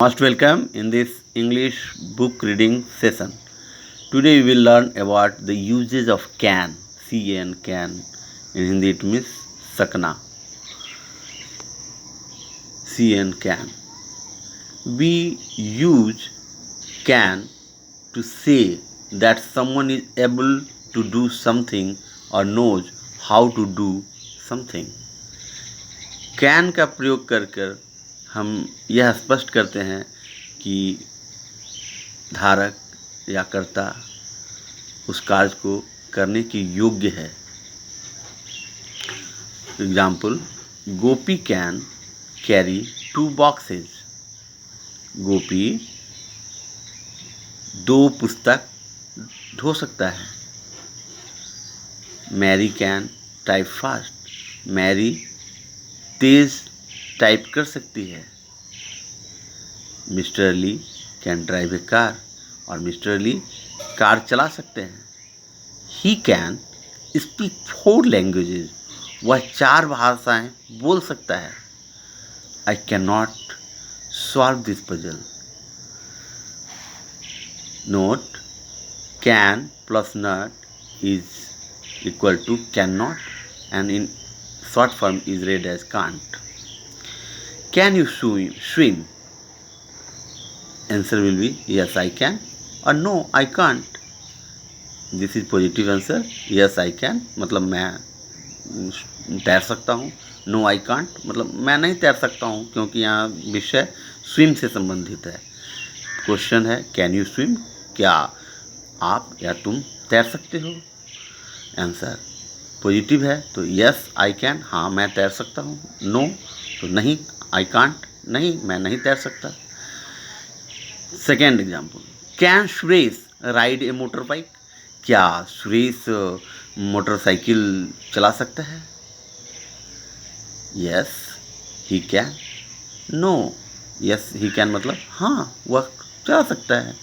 Most welcome in this English book reading session. Today we will learn about the uses of can. In Hindi it means sakna. Can. We use can to say that someone is able to do something or knows how to do something. Can का प्रयोग कर कर हम यह स्पष्ट करते हैं कि धारक या कर्ता उस कार्य को करने के योग्य है. Example, Gopi can carry 2 boxes. Gopi 2 पुस्तक ढो सकता है. Mary can type fast. Mary तेज टाइप कर सकती है. Mister Lee can drive a car. और मिस्टर ली कार चला सकते हैं. He can speak 4 languages. वह 4 भाषाएं बोल सकता है. I can not solve this puzzle. Note, can plus not is equal to can not and in short form is read as can't. Can you swim? Answer will be yes I can or no I can't. This is positive answer. Yes I can मतलब मैं तैर सकता हूँ. No I can't मतलब मैं नहीं तैर सकता हूँ, क्योंकि यहाँ विषय स्विम से संबंधित है. क्वेश्चन है कैन यू स्विम, क्या आप या तुम तैर सकते हो. आंसर पॉजिटिव है तो यस आई कैन, हाँ मैं तैर सकता हूँ. नो तो नहीं, आई कांट, नहीं मैं नहीं तैर सकता. Second example, can Suresh ride a motorbike. क्या सुरेश मोटरसाइकिल चला सकता है. Yes he can. No, yes he can मतलब हाँ वह चला सकता है.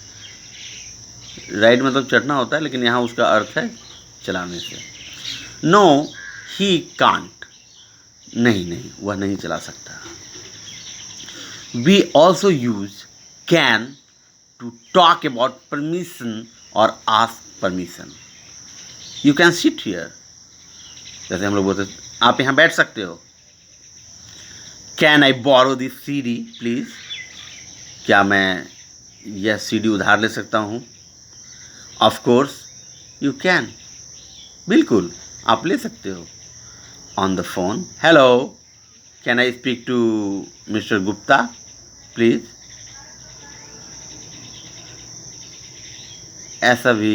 राइड मतलब चढ़ना होता है, लेकिन यहाँ उसका अर्थ है चलाने से. नो ही कांट, नहीं वह नहीं चला सकता. We also use can to talk about permission और ask permission. You can sit here. जैसे हम लोग बोलते आप यहाँ बैठ सकते हो. Can I borrow this CD please. क्या मैं यह सीडी उधार ले सकता हूँ. ऑफ कोर्स यू कैन, बिल्कुल आप ले सकते हो. On the phone, hello can I speak to mister Gupta please. ऐसा भी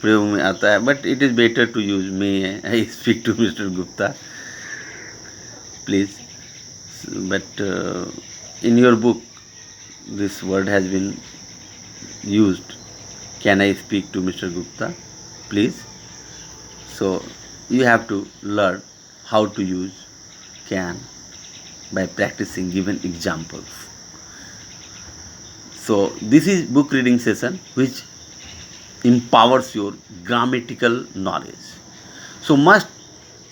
प्रयोग में आता है, but it is better to use may I speak to mister Gupta please. But in your book this word has been used. Can I speak to mister Gupta please. So you have to learn how to use can by practicing given examples. So this is book reading session which empowers your grammatical knowledge. So must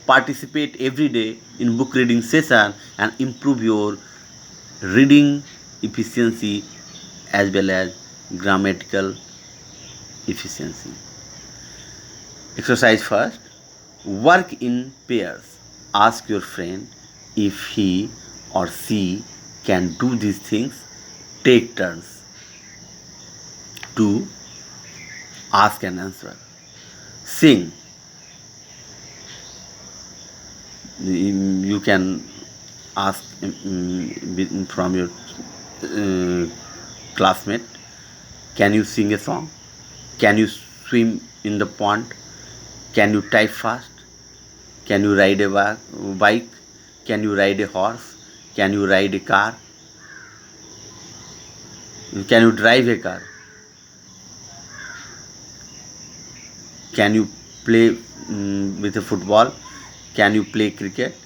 participate every day in book reading session and improve your reading efficiency as well as grammatical efficiency. Exercise first. Work in pairs. Ask your friend if he or she can do these things. Take turns to ask and answer. Sing. You can ask from your classmate. Can you sing a song? Can you swim in the pond? Can you type fast? Can you ride a bike? Can you ride a horse? Can you ride a car? Can you drive a car? Can you play with a football? Can you play cricket?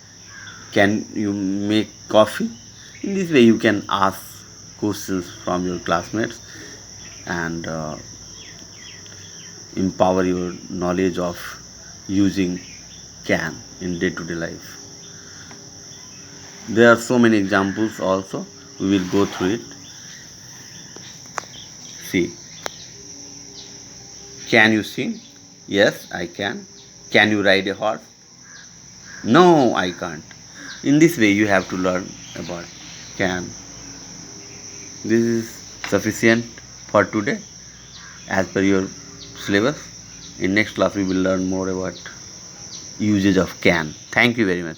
Can you make coffee? In this way you can ask questions from your classmates and empower your knowledge of using can in day-to-day life. There are so many examples also We will go through it. See. Can you sing? Yes, I can. Can you ride a horse? No, I can't. In this way, you have to learn about can. This is sufficient for today as per your syllabus. In next class, we will learn more about usage of can. Thank you very much.